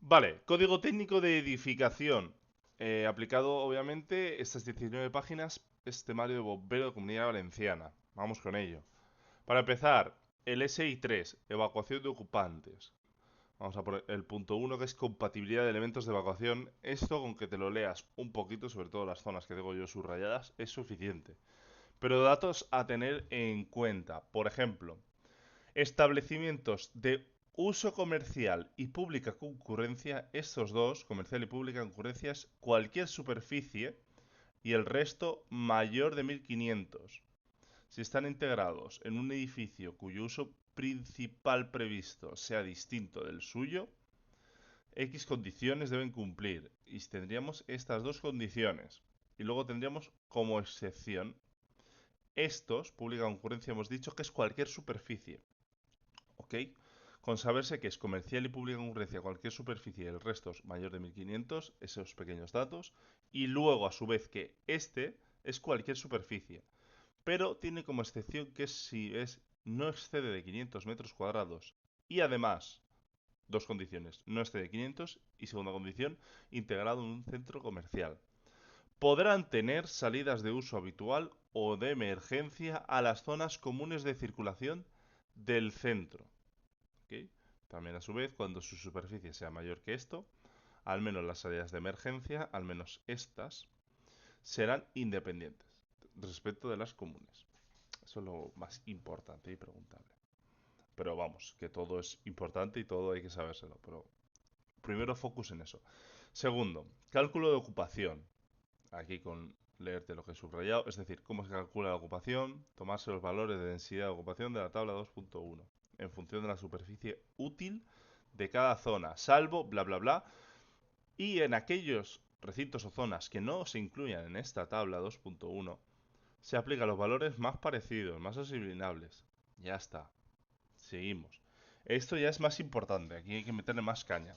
Vale, código técnico de edificación. Aplicado, obviamente, estas 19 páginas es temario de bombero de Comunidad Valenciana. Vamos con ello. Para empezar, el SI3, evacuación de ocupantes. Vamos a poner el punto uno, que es compatibilidad de elementos de evacuación. Esto, con que te lo leas un poquito, sobre todo las zonas que tengo yo subrayadas, es suficiente. Pero datos a tener en cuenta. Por ejemplo, establecimientos de uso comercial y pública concurrencia, estos dos, comercial y pública concurrencia, es cualquier superficie y el resto mayor de 1500. Si están integrados en un edificio cuyo uso principal previsto sea distinto del suyo, X condiciones deben cumplir. Y tendríamos estas dos condiciones. Y luego tendríamos como excepción estos, pública concurrencia, hemos dicho que es cualquier superficie. ¿Ok? Con saberse que es comercial y pública concurrencia cualquier superficie y el resto es mayor de 1500, esos pequeños datos. Y luego, a su vez, que este es cualquier superficie. Pero tiene como excepción que si es no excede de 500 metros cuadrados y además, dos condiciones, no excede de 500 y segunda condición, integrado en un centro comercial. Podrán tener salidas de uso habitual o de emergencia a las zonas comunes de circulación del centro. ¿Ok? También a su vez, cuando su superficie sea mayor que esto, al menos las salidas de emergencia, al menos estas, serán independientes respecto de las comunes. Eso es lo más importante y preguntable. Pero vamos, que todo es importante y todo hay que sabérselo. Pero primero focus en eso. Segundo, cálculo de ocupación. Aquí con leerte lo que he subrayado. Es decir, cómo se calcula la ocupación, tomarse los valores de densidad de ocupación de la tabla 2.1 en función de la superficie útil de cada zona, salvo bla bla bla. Y en aquellos recintos o zonas que no se incluyan en esta tabla 2.1, se aplican los valores más parecidos, más asimilables. Ya está. Seguimos. Esto ya es más importante, aquí hay que meterle más caña.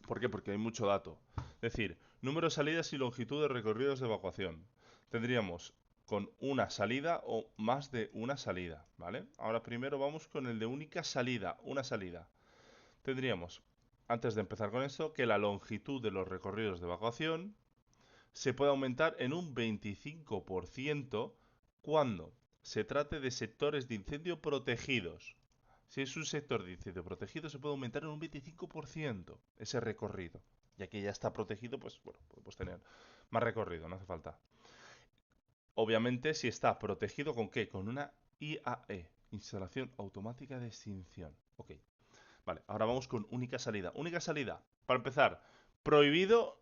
¿Por qué? Porque hay mucho dato. Es decir, número de salidas y longitud de recorridos de evacuación. Tendríamos con una salida o más de una salida, ¿vale? Ahora primero vamos con el de única salida, una salida. Tendríamos, antes de empezar con esto, que la longitud de los recorridos de evacuación se puede aumentar en un 25% cuando se trate de sectores de incendio protegidos. Si es un sector de incendio protegido, se puede aumentar en un 25% ese recorrido. Ya que ya está protegido, pues bueno, podemos tener más recorrido, no hace falta. Obviamente, si está protegido, ¿con qué? Con una IAE, instalación automática de extinción. Ok, vale, ahora vamos con única salida. Única salida, para empezar, prohibido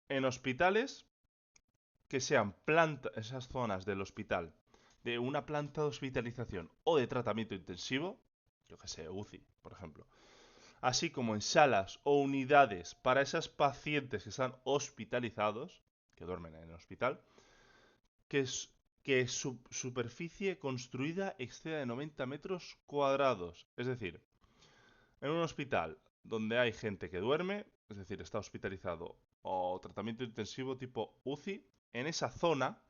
en hospitales que sean esas zonas del hospital, de una planta de hospitalización o de tratamiento intensivo, yo que sé, UCI, por ejemplo, así como en salas o unidades para esos pacientes que están hospitalizados, que duermen en el hospital, que, es, que su superficie construida exceda de 90 metros cuadrados. Es decir, en un hospital donde hay gente que duerme, es decir, está hospitalizado o tratamiento intensivo tipo UCI, en esa zona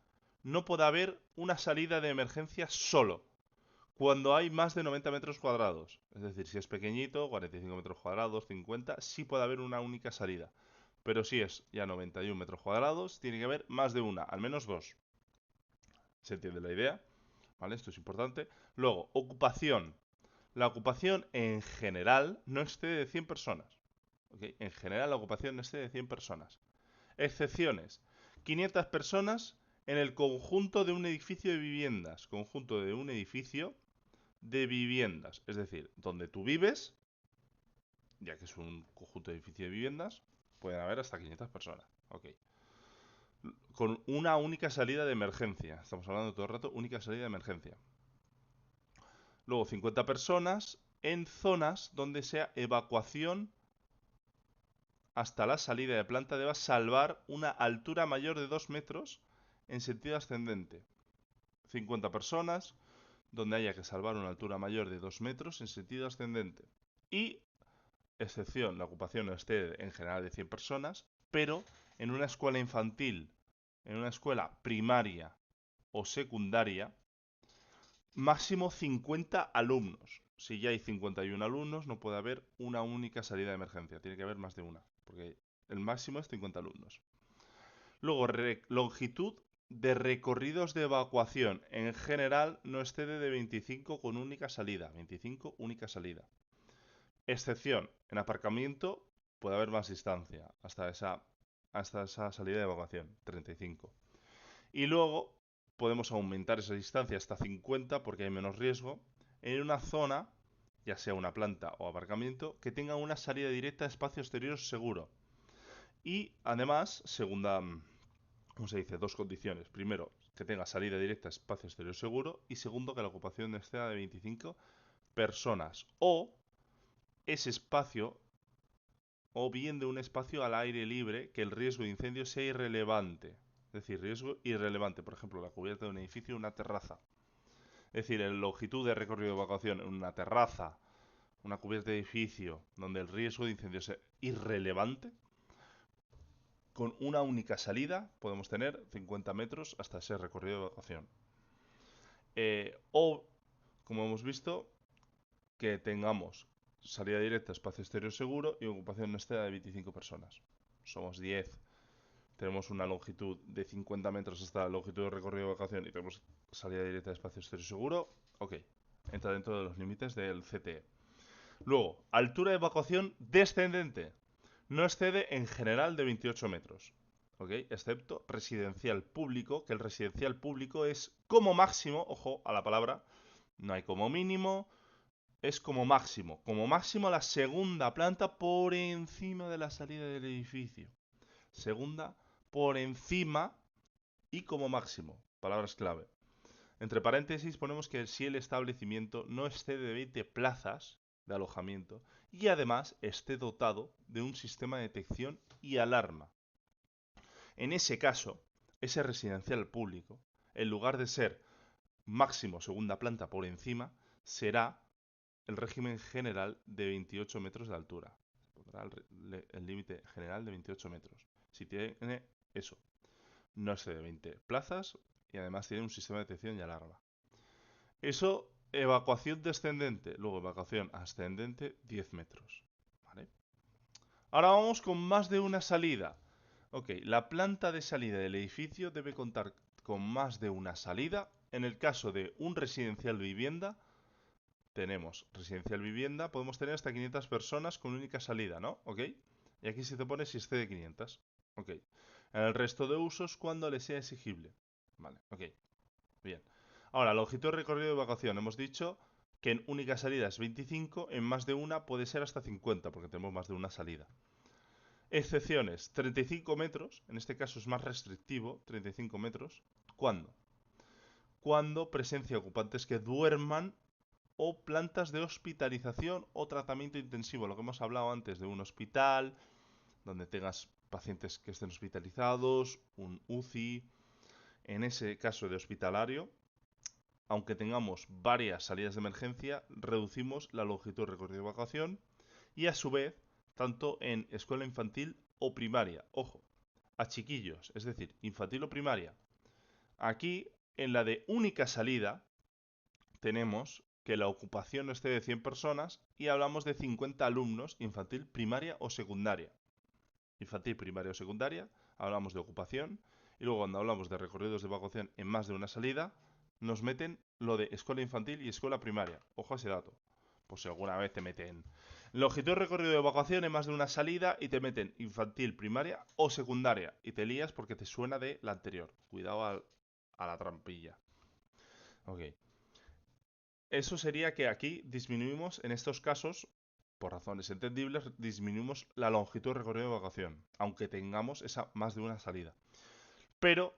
no puede haber una salida de emergencia solo cuando hay más de 90 metros cuadrados. Es decir, si es pequeñito, 45 metros cuadrados, 50, sí puede haber una única salida. Pero si es ya 91 metros cuadrados, tiene que haber más de una, al menos dos. ¿Se entiende la idea? ¿Vale? Esto es importante. Luego, ocupación. La ocupación en general no excede de 100 personas. ¿Ok? En general la ocupación no excede de 100 personas. Excepciones. 500 personas en el conjunto de un edificio de viviendas. Conjunto de un edificio de viviendas. Es decir, donde tú vives, ya que es un conjunto de edificio de viviendas, pueden haber hasta 500 personas. Ok. Con una única salida de emergencia. Estamos hablando todo el rato, única salida de emergencia. Luego 50 personas en zonas donde sea evacuación hasta la salida de planta deba salvar una altura mayor de 2 metros en sentido ascendente. 50 personas donde haya que salvar una altura mayor de 2 metros en sentido ascendente. Y, excepción, la ocupación no esté en general de 100 personas, pero en una escuela infantil, en una escuela primaria o secundaria, máximo 50 alumnos. si ya hay 51 alumnos, no puede haber una única salida de emergencia. Tiene que haber más de una, porque el máximo es 50 alumnos. Luego, longitud de recorridos de evacuación. En general, no excede de 25 con única salida. 25 única salida. Excepción, en aparcamiento puede haber más distancia, hasta esa salida de evacuación, 35. Y luego podemos aumentar esa distancia hasta 50 porque hay menos riesgo en una zona, ya sea una planta o aparcamiento, que tenga una salida directa a espacio exterior seguro. Y además, segunda, ¿cómo se dice? Dos condiciones. Primero, que tenga salida directa a espacio exterior seguro. Y segundo, que la ocupación exceda de 25 personas. O ese espacio, o bien de un espacio al aire libre, que el riesgo de incendio sea irrelevante. Es decir, riesgo irrelevante. Por ejemplo, la cubierta de un edificio, una terraza. Es decir, la longitud de recorrido de evacuación en una terraza, una cubierta de edificio, donde el riesgo de incendio sea irrelevante, con una única salida podemos tener 50 metros hasta ese recorrido de evacuación. O, como hemos visto, que tengamos salida directa, espacio exterior seguro y ocupación exceda de 25 personas. Somos 10, tenemos una longitud de 50 metros hasta la longitud de recorrido de evacuación y tenemos salida directa de espacio exterior seguro. Ok, entra dentro de los límites del CTE. Luego, altura de evacuación descendente. No excede en general de 28 metros. ¿Ok? Excepto residencial público, que el residencial público es como máximo, ojo a la palabra, no hay como mínimo, es como máximo. Como máximo la segunda planta por encima de la salida del edificio. Segunda por encima y como máximo. Palabras clave. Entre paréntesis ponemos que si el establecimiento no excede de 20 plazas de alojamiento y además esté dotado de un sistema de detección y alarma. En ese caso, ese residencial público, en lugar de ser máximo segunda planta por encima, será el régimen general de 28 metros de altura. Se pondrá el límite general de 28 metros. Si tiene eso, no excede 20 plazas y además tiene un sistema de detección y alarma. Eso, evacuación descendente. Luego evacuación ascendente, 10 metros. ¿Vale? Ahora vamos con más de una salida. Ok, la planta de salida del edificio debe contar con más de una salida. En el caso de un residencial vivienda, tenemos residencial vivienda, podemos tener hasta 500 personas con única salida, ¿no? Ok. Y aquí se te pone si excede 500. Ok. En el resto de usos, cuando le sea exigible. Vale, ok. Bien. Ahora, longitud de recorrido de evacuación. Hemos dicho que en única salida es 25, en más de una puede ser hasta 50, porque tenemos más de una salida. Excepciones, 35 metros, en este caso es más restrictivo, 35 metros. ¿Cuándo? Cuando presencia ocupantes que duerman o plantas de hospitalización o tratamiento intensivo, lo que hemos hablado antes de un hospital, donde tengas pacientes que estén hospitalizados, un UCI, en ese caso de hospitalario, aunque tengamos varias salidas de emergencia, reducimos la longitud de recorrido de evacuación y a su vez, tanto en escuela infantil o primaria, ojo, a chiquillos, es decir, infantil o primaria. Aquí, en la de única salida, tenemos que la ocupación no esté de 100 personas y hablamos de 50 alumnos, infantil, primaria o secundaria. Infantil, primaria o secundaria, hablamos de ocupación y luego cuando hablamos de recorridos de evacuación en más de una salida, nos meten lo de escuela infantil y escuela primaria. Ojo a ese dato. Pues si alguna vez te meten longitud de recorrido de evacuación en más de una salida y te meten infantil, primaria o secundaria y te lías porque te suena de la anterior. Cuidado a la trampilla. Ok. Eso sería que aquí disminuimos, en estos casos, por razones entendibles, disminuimos la longitud de recorrido de evacuación, aunque tengamos esa más de una salida. Pero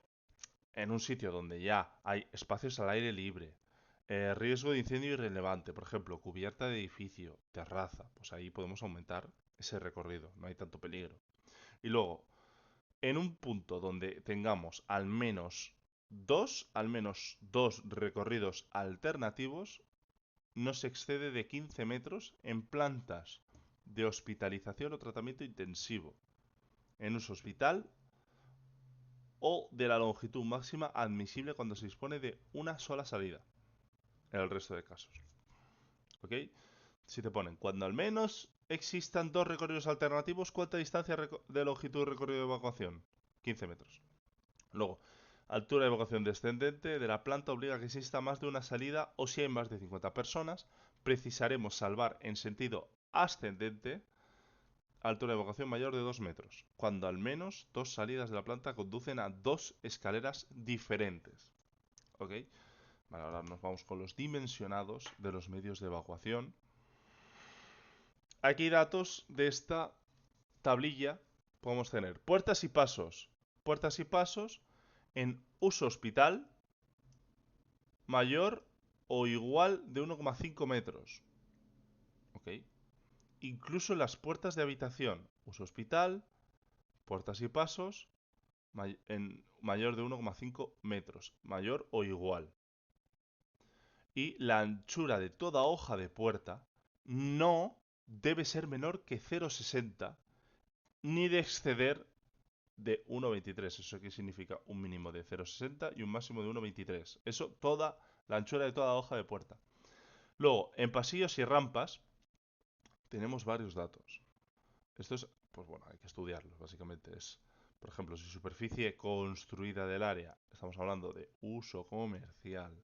en un sitio donde ya hay espacios al aire libre, riesgo de incendio irrelevante, por ejemplo, cubierta de edificio, terraza, pues ahí podemos aumentar ese recorrido, no hay tanto peligro. Y luego, en un punto donde tengamos al menos dos recorridos alternativos, no se excede de 15 metros en plantas de hospitalización o tratamiento intensivo, en uso hospital o de la longitud máxima admisible cuando se dispone de una sola salida, en el resto de casos. ¿Ok? Si te ponen, cuando al menos existan dos recorridos alternativos, ¿cuánta distancia de longitud de recorrido de evacuación? 15 metros. Luego, altura de evacuación descendente de la planta obliga a que exista más de una salida o si hay más de 50 personas, precisaremos salvar en sentido ascendente altura de evacuación mayor de 2 metros, cuando al menos dos salidas de la planta conducen a dos escaleras diferentes. ¿Ok? Vale, ahora nos vamos con los dimensionados de los medios de evacuación. Aquí datos de esta tablilla podemos tener puertas y pasos. Puertas y pasos en uso hospital mayor o igual de 1,5 metros. ¿Ok? Incluso las puertas de habitación. Uso hospital, puertas y pasos en mayor de 1,5 metros. Mayor o igual. Y la anchura de toda hoja de puerta no debe ser menor que 0,60 ni de exceder de 1,23. ¿Eso qué significa? Un mínimo de 0,60 y un máximo de 1,23. Eso toda la anchura de toda hoja de puerta. Luego, en pasillos y rampas tenemos varios datos. Esto es, pues bueno, hay que estudiarlos. Básicamente es, por ejemplo, si superficie construida del área, estamos hablando de uso comercial,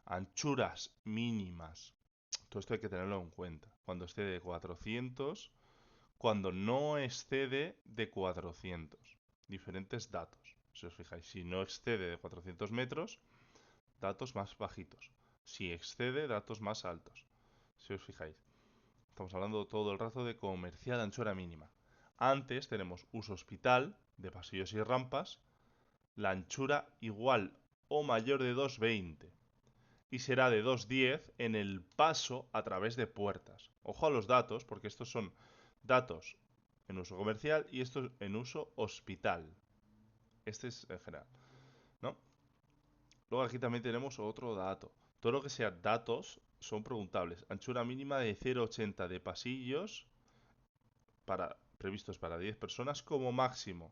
anchuras mínimas. Todo esto hay que tenerlo en cuenta. Cuando excede de 400, cuando no excede de 400. Diferentes datos. Si os fijáis, si no excede de 400 metros, datos más bajitos. Si excede, datos más altos. Si os fijáis, estamos hablando todo el rato de comercial anchura mínima. Antes tenemos uso hospital de pasillos y rampas, la anchura igual o mayor de 2,20 y será de 2,10 en el paso a través de puertas. Ojo a los datos, porque estos son datos en uso comercial y estos en uso hospital. Este es en general, ¿no? Luego aquí también tenemos otro dato. Todo lo que sea datos son preguntables. Anchura mínima de 0,80 de pasillos previstos para 10 personas como máximo.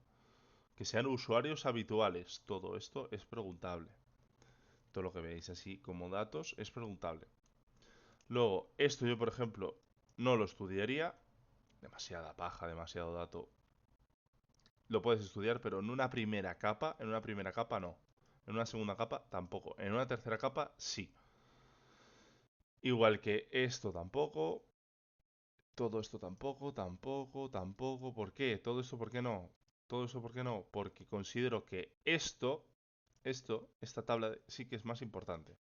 Que sean usuarios habituales. Todo esto es preguntable. Todo lo que veis así como datos es preguntable. Luego, esto yo, por ejemplo, no lo estudiaría. Demasiada paja, demasiado dato. Lo puedes estudiar, pero en una primera capa no. En una segunda capa tampoco. En una tercera capa sí. Igual que esto tampoco. Todo esto tampoco, tampoco, tampoco. ¿Por qué? Todo esto, ¿por qué no? Todo eso, ¿por qué no? Porque considero que esta tabla sí que es más importante.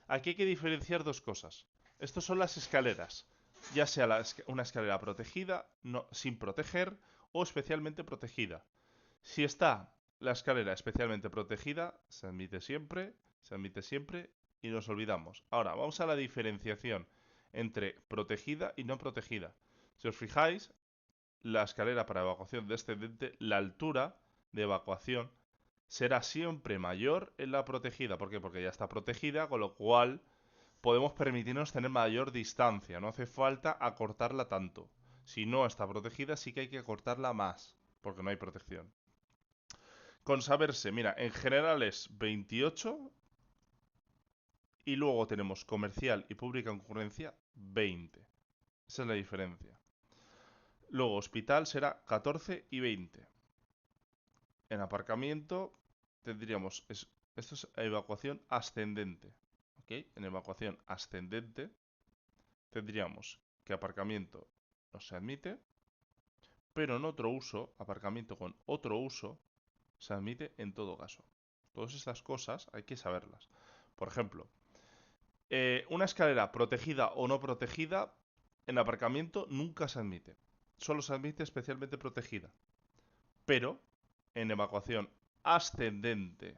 Aquí hay que diferenciar dos cosas. Estas son las escaleras. Ya sea una escalera protegida, no, sin proteger, o especialmente protegida. Si está la escalera especialmente protegida, se admite siempre y nos olvidamos. Ahora, vamos a la diferenciación entre protegida y no protegida. Si os fijáis, la escalera para evacuación descendente, la altura de evacuación será siempre mayor en la protegida. ¿Por qué? Porque ya está protegida, con lo cual podemos permitirnos tener mayor distancia. No hace falta acortarla tanto. Si no está protegida, sí que hay que acortarla más, porque no hay protección. Con saberse, mira, en general es 28 y luego tenemos comercial y pública concurrencia 20. Esa es la diferencia. Luego hospital será 14 y 20. En aparcamiento tendríamos, esto es evacuación ascendente. ¿Ok? En evacuación ascendente tendríamos que aparcamiento no se admite, pero en otro uso, aparcamiento con otro uso, se admite en todo caso. Todas estas cosas hay que saberlas. Por ejemplo, una escalera protegida o no protegida en aparcamiento nunca se admite. Solo se admite especialmente protegida. Pero en evacuación ascendente,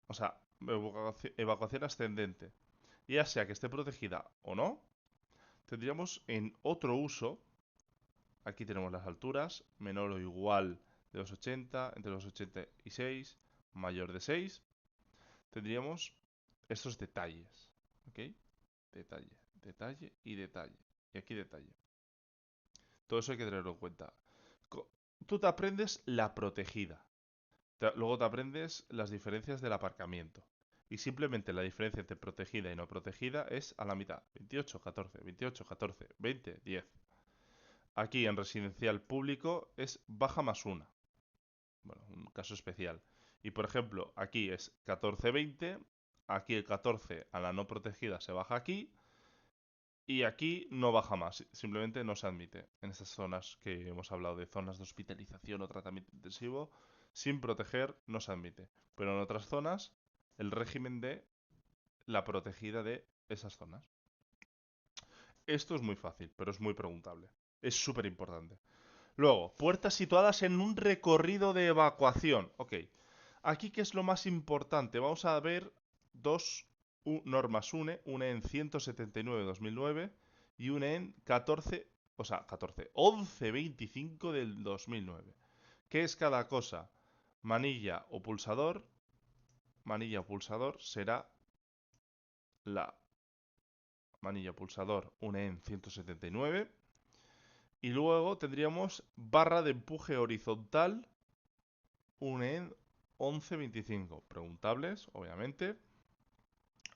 o sea, evacuación ascendente, ya sea que esté protegida o no, tendríamos en otro uso, aquí tenemos las alturas, menor o igual de los 80, entre los 86, mayor de 6, tendríamos estos detalles, ¿ok? Detalle, detalle y detalle. Y aquí detalle. Todo eso hay que tenerlo en cuenta. Tú te aprendes la protegida. Luego te aprendes las diferencias del aparcamiento. Y simplemente la diferencia entre protegida y no protegida es a la mitad. 28, 14, 28, 14, 20, 10. Aquí en residencial público es baja más 1. Bueno, un caso especial. Y por ejemplo, aquí es 14, 20. Aquí el 14 a la no protegida se baja aquí. Y aquí no baja más, simplemente no se admite. En estas zonas que hemos hablado de zonas de hospitalización o tratamiento intensivo, sin proteger no se admite. Pero en otras zonas, el régimen de la protegida de esas zonas. Esto es muy fácil, pero es muy preguntable. Es súper importante. Luego, puertas situadas en un recorrido de evacuación. Ok, aquí ¿qué es lo más importante? Vamos a ver dos normas UNE, una en 179-2009 y una en 11-25 del 2009. ¿Qué es cada cosa? Manilla o pulsador. Manilla o pulsador será la manilla pulsador UNE en 179. Y luego tendríamos barra de empuje horizontal UNE en 11-25. Preguntables, obviamente.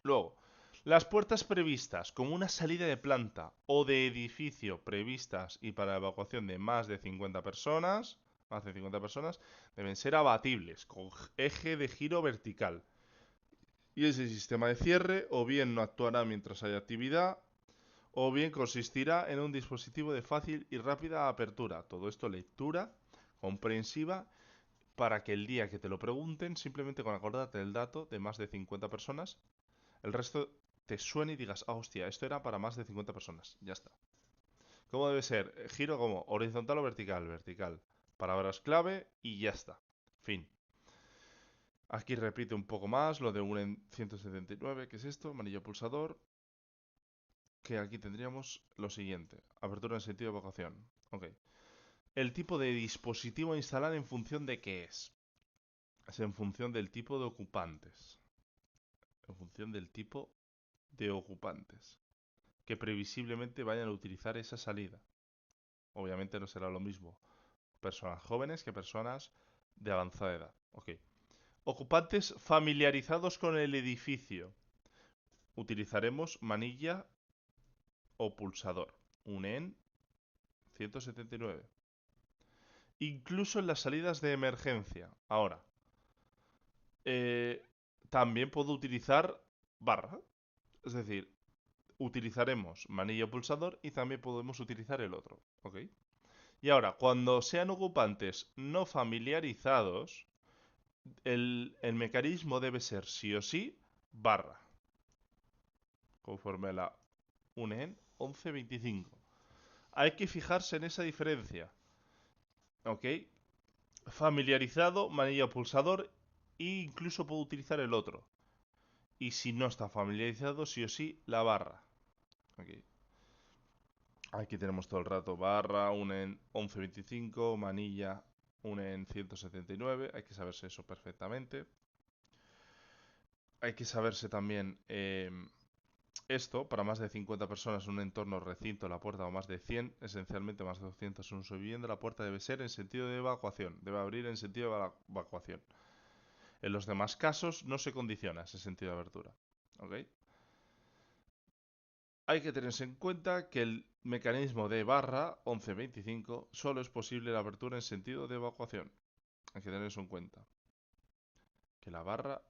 Luego, las puertas previstas como una salida de planta o de edificio previstas y para evacuación de más de 50 personas, deben ser abatibles con eje de giro vertical. Y ese sistema de cierre o bien no actuará mientras haya actividad o bien consistirá en un dispositivo de fácil y rápida apertura. Todo esto lectura comprensiva para que el día que te lo pregunten, simplemente con acordarte del dato de más de 50 personas, el resto te suene y digas, ah, hostia, esto era para más de 50 personas. Ya está. ¿Cómo debe ser? Giro como horizontal o vertical. Vertical. Palabras clave y ya está. Fin. Aquí repite un poco más lo de un en 179, que es esto, manillo pulsador. Que aquí tendríamos lo siguiente. Apertura en sentido de evacuación. Ok. El tipo de dispositivo a instalar en función de qué es. Es en función del tipo de ocupantes. En función del tipo de ocupantes que previsiblemente vayan a utilizar esa salida. Obviamente no será lo mismo personas jóvenes que personas de avanzada edad. Ok. Ocupantes familiarizados con el edificio. Utilizaremos manilla o pulsador. Un en 179. Incluso en las salidas de emergencia. Ahora, eh, también puedo utilizar barra. Es decir, utilizaremos manilla o pulsador y también podemos utilizar el otro. ¿Ok? Y ahora, cuando sean ocupantes no familiarizados, el mecanismo debe ser sí o sí barra, conforme a la UNEN 1125. Hay que fijarse en esa diferencia. ¿Ok? Familiarizado, manilla pulsador e incluso puedo utilizar el otro. Y si no está familiarizado, sí o sí, la barra. ¿Ok? Aquí tenemos todo el rato barra, UNEN 1125, manilla, UNEN 179. Hay que saberse eso perfectamente. Hay que saberse también esto, para más de 50 personas en un entorno recinto, la puerta o más de 100, esencialmente más de 200 en uso de vivienda, la puerta debe ser en sentido de evacuación, debe abrir en sentido de evacuación. En los demás casos no se condiciona ese sentido de abertura. ¿Ok? Hay que tenerse en cuenta que el mecanismo de barra 1125 solo es posible la abertura en sentido de evacuación. Hay que tener eso en cuenta. Que la barra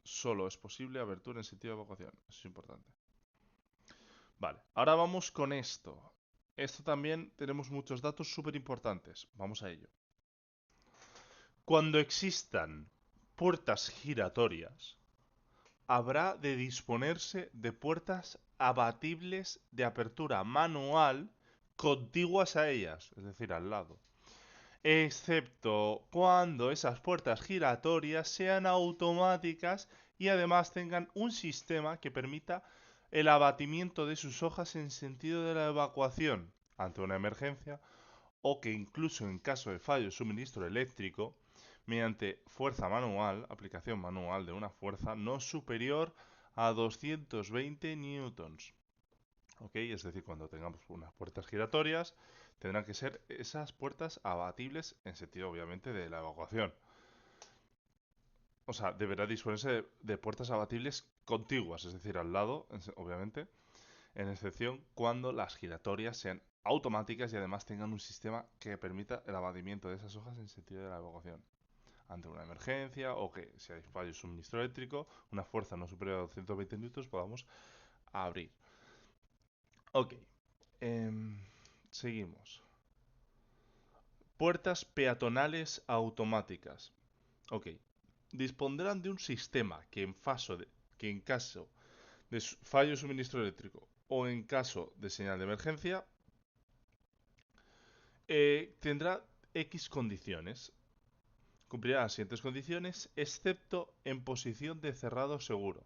solo es posible abertura en sentido de evacuación. Eso es importante. Vale, ahora vamos con esto. Esto también tenemos muchos datos súper importantes. Vamos a ello. Cuando existan puertas giratorias, habrá de disponerse de puertas abatibles de apertura manual contiguas a ellas, es decir, al lado. Excepto cuando esas puertas giratorias sean automáticas y además tengan un sistema que permita el abatimiento de sus hojas en sentido de la evacuación ante una emergencia o que incluso en caso de fallo de suministro eléctrico, mediante fuerza manual, aplicación manual de una fuerza no superior a 220 newtons. ¿Ok? Es decir, cuando tengamos unas puertas giratorias, tendrán que ser esas puertas abatibles en sentido obviamente de la evacuación. o sea, deberá disponerse de puertas abatibles contiguas, es decir, al lado, obviamente, en excepción cuando las giratorias sean automáticas y además tengan un sistema que permita el abatimiento de esas hojas en sentido de la evacuación. Ante una emergencia o que si hay fallo de suministro eléctrico, una fuerza no superior a 220 newtons podamos abrir. Ok, seguimos. Puertas peatonales automáticas. Ok, dispondrán de un sistema que en caso de fallo de suministro eléctrico o en caso de señal de emergencia tendrá X condiciones. Cumplirá las siguientes condiciones, excepto en posición de cerrado seguro,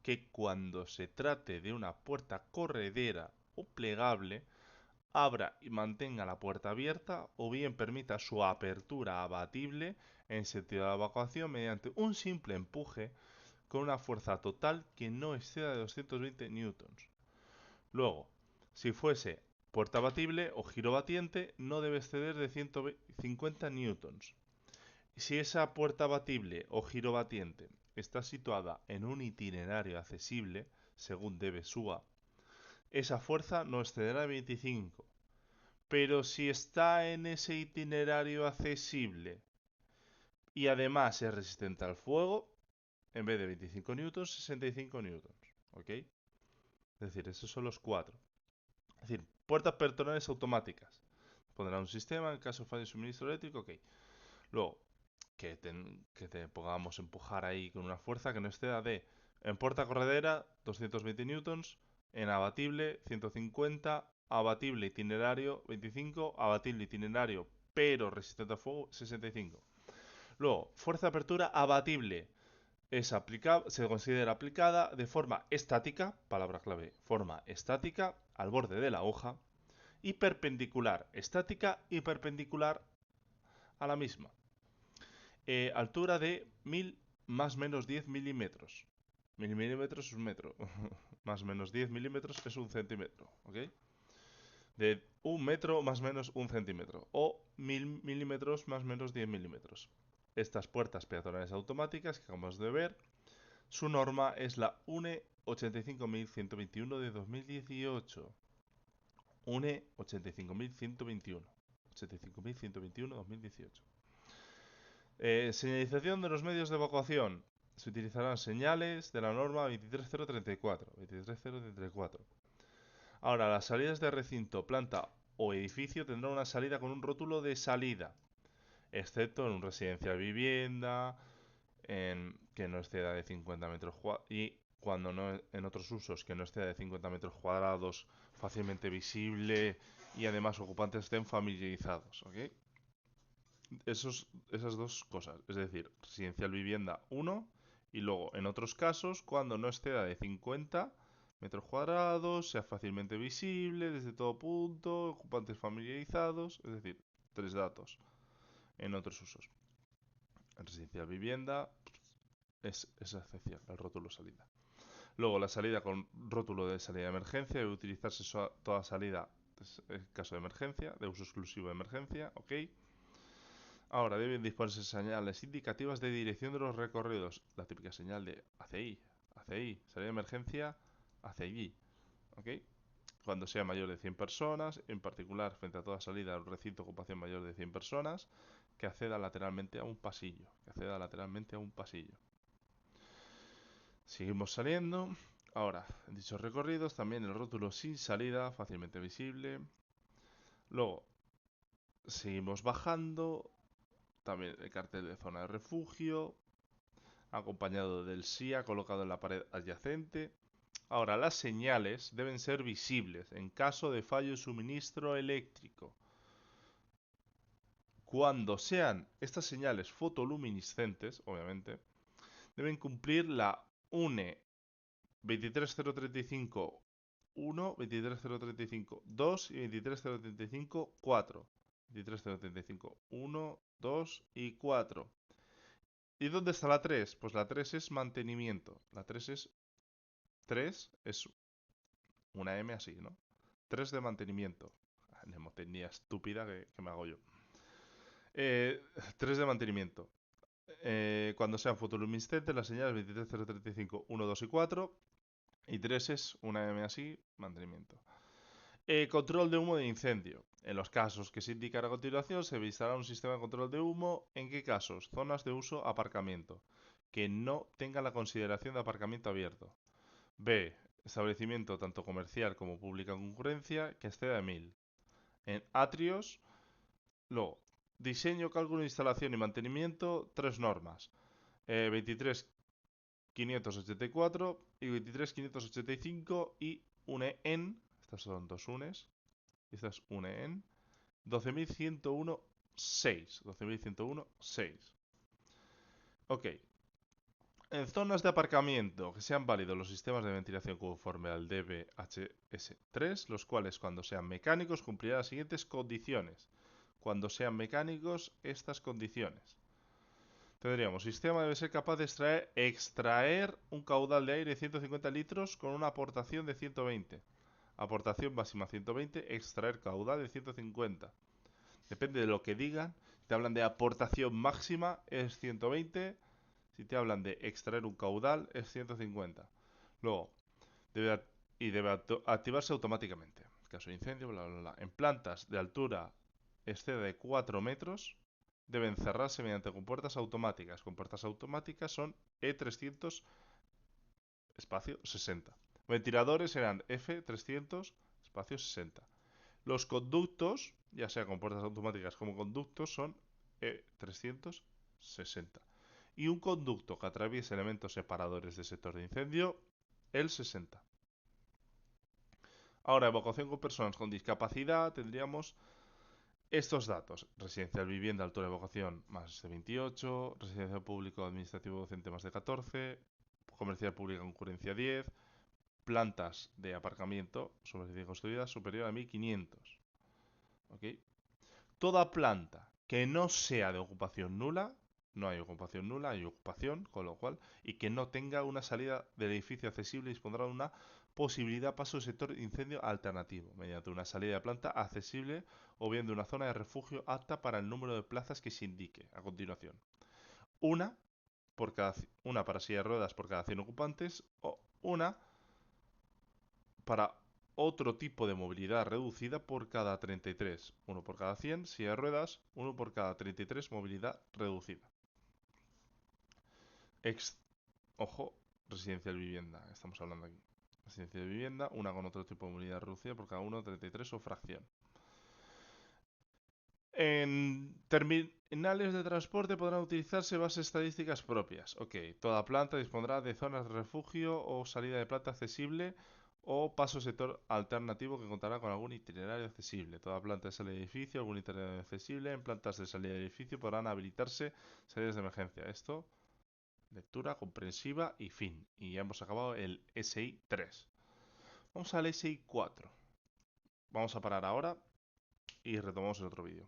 que cuando se trate de una puerta corredera o plegable, abra y mantenga la puerta abierta o bien permita su apertura abatible en sentido de evacuación mediante un simple empuje con una fuerza total que no exceda de 220 newtons. Luego, si fuese puerta abatible o giro batiente, no debe exceder de 150 newtons. Si esa puerta abatible o giro batiente está situada en un itinerario accesible, según debe SUA, esa fuerza no excederá de 25. Pero si está en ese itinerario accesible y además es resistente al fuego, en vez de 25 newtons, 65 newtons. ¿Ok? Es decir, esos son los cuatro. Es decir, puertas peatonales automáticas. Pondrá un sistema en caso de fallo de suministro eléctrico. Ok. Luego, que te pongamos a empujar ahí con una fuerza que no exceda de en puerta corredera 220 newtons, en abatible 150, abatible itinerario 25, abatible itinerario pero resistente a fuego 65. Luego, fuerza de apertura abatible se considera aplicada de forma estática, palabra clave, forma estática al borde de la hoja y perpendicular, estática y perpendicular a la misma. Altura de 1000 más menos 10 milímetros. 1000 milímetros es un metro. Más menos 10 milímetros es un centímetro. ¿Ok? De un metro más menos un centímetro. O 1000 milímetros más menos 10 milímetros. Estas puertas peatonales automáticas que acabamos de ver, su norma es la UNE 85121 de 2018. UNE 85121. 85121 2018. Señalización de los medios de evacuación. Se utilizarán señales de la norma 23034. 23034. Ahora, las salidas de recinto, planta o edificio tendrán una salida con un rótulo de salida, excepto en un residencial vivienda, que no exceda de 50 metros cuadrados y cuando no en otros usos que no exceda de 50 metros cuadrados, fácilmente visible y además ocupantes estén familiarizados. ¿Ok? Esas dos cosas, es decir, residencial vivienda 1 y luego en otros casos cuando no exceda de 50 metros cuadrados, sea fácilmente visible desde todo punto, ocupantes familiarizados, es decir, tres datos en otros usos. En residencial vivienda es esa excepción, el rótulo salida. Luego la salida con rótulo de salida de emergencia debe utilizarse toda salida en caso de emergencia, de uso exclusivo de emergencia, ok. Ahora deben disponerse señales indicativas de dirección de los recorridos. La típica señal de hacia ahí, salida de emergencia, hacia allí. ¿Ok? Cuando sea mayor de 100 personas, en particular frente a toda salida a un recinto de ocupación mayor de 100 personas, que acceda lateralmente a un pasillo. Que acceda lateralmente a un pasillo. Seguimos saliendo. Ahora, en dichos recorridos, también el rótulo sin salida, fácilmente visible. Luego, seguimos bajando. También el cartel de zona de refugio, acompañado del SIA colocado en la pared adyacente. Ahora, las señales deben ser visibles en caso de fallo de suministro eléctrico. Cuando sean estas señales fotoluminiscentes, obviamente, deben cumplir la UNE 23035 1, 23035 2 y 23035 4. 23035 1, 2 y 4. ¿Y dónde está la 3? Pues la 3 es mantenimiento. La 3 es una M así, ¿no? 3 de mantenimiento. Mnemotecnia estúpida que me hago yo. 3 de mantenimiento. Cuando sean fotoluminiscentes, las señales 23035, 1, 2 y 4. Y 3 es una M así, mantenimiento. Control de humo de incendio. En los casos que se indican a continuación, se instalará un sistema de control de humo. ¿En qué casos? Zonas de uso aparcamiento, que no tenga la consideración de aparcamiento abierto. B. Establecimiento tanto comercial como pública en concurrencia que exceda de 1000. En atrios, luego, diseño, cálculo, instalación y mantenimiento, tres normas. 23.584 y 23.585 y une en, estas son dos unes, y esta es une en 12.101.6. 12.101.6. Ok. En zonas de aparcamiento que sean válidos los sistemas de ventilación conforme al DBHS3, los cuales cuando sean mecánicos cumplirán las siguientes condiciones. Cuando sean mecánicos, estas condiciones. Tendríamos, sistema debe ser capaz de extraer un caudal de aire de 150 litros con una aportación de 120. Aportación máxima 120, extraer caudal de 150. Depende de lo que digan. Si te hablan de aportación máxima es 120. Si te hablan de extraer un caudal es 150. Luego, debe, debe activarse automáticamente. En caso de incendio, bla, bla, bla. En plantas de altura excede de 4 metros, deben cerrarse mediante compuertas automáticas. Compuertas automáticas son E300 espacio 60. Ventiladores serán F300 espacio 60. Los conductos, ya sea compuertas automáticas como conductos, son E360. Y un conducto que atraviese elementos separadores de sector de incendio, el 60. Ahora, evacuación con personas con discapacidad, tendríamos estos datos: residencial, vivienda, altura de evacuación más de 28, residencial público, administrativo, docente más de 14, comercial pública, concurrencia 10, plantas de aparcamiento construidas superior a 1500. ¿Ok? Toda planta que no sea de ocupación nula, no hay ocupación nula, hay ocupación, con lo cual, y que no tenga una salida del edificio accesible, dispondrá de una posibilidad de paso del sector de incendio alternativo, mediante una salida de planta accesible o bien de una zona de refugio apta para el número de plazas que se indique a continuación. Una, una para silla de ruedas por cada 100 ocupantes o una para otro tipo de movilidad reducida por cada 33. Uno por cada 100, silla de ruedas, uno por cada 33, movilidad reducida. Ojo, residencial vivienda, estamos hablando aquí. Residencia de vivienda, una con otro tipo de movilidad reducida por cada uno, 33 o fracción. En terminales de transporte podrán utilizarse bases estadísticas propias. Ok, toda planta dispondrá de zonas de refugio o salida de planta accesible o paso sector alternativo que contará con algún itinerario accesible. Toda planta de salida de edificio, algún itinerario accesible. En plantas de salida de edificio podrán habilitarse salidas de emergencia. Esto, lectura comprensiva y fin. Y ya hemos acabado el SI 3. Vamos al SI 4. Vamos a parar ahora y retomamos el otro vídeo.